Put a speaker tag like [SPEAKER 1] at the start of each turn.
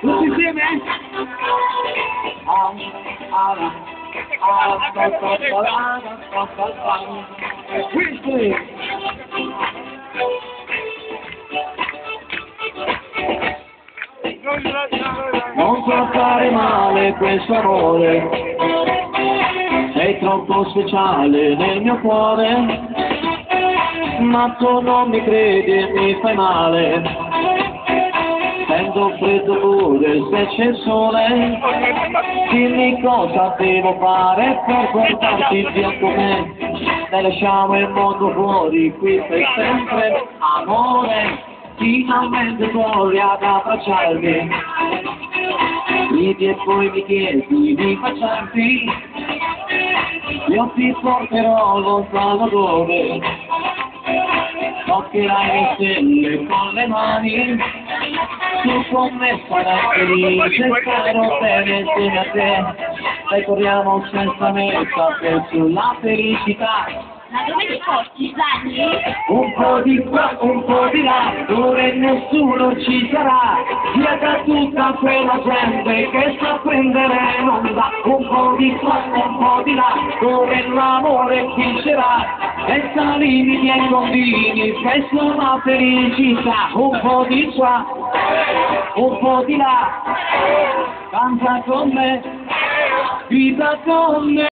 [SPEAKER 1] Tutti insieme? E questi non trattare male questo amore, sei troppo speciale nel mio cuore, ma tu non mi credi e mi fai male, sento freddo pure se c'è il sole, dimmi cosa devo fare per portarti via con me, dai lasciamo il mondo fuori qui per sempre, amore. Finalmente fuori ad abbracciarmi, ridi e poi mi chiedi di baciarti, io ti porterò lontano dove toccherai le stelle con le mani, tu con me sarai felice, starò bene insieme a te, dai corriamo senza meta per sulla felicità.
[SPEAKER 2] Ma dove ti porti, Gianni?
[SPEAKER 1] Un po' di qua, un po' di là, dove nessuno ci sarà, via da tutta quella gente che sa prendere l'onda. Un po' di qua, un po' di là, dove l'amore vincerà, senza limiti e confini, spesso la felicità. Un po' di qua, un po' di là, canta con me, grida con me.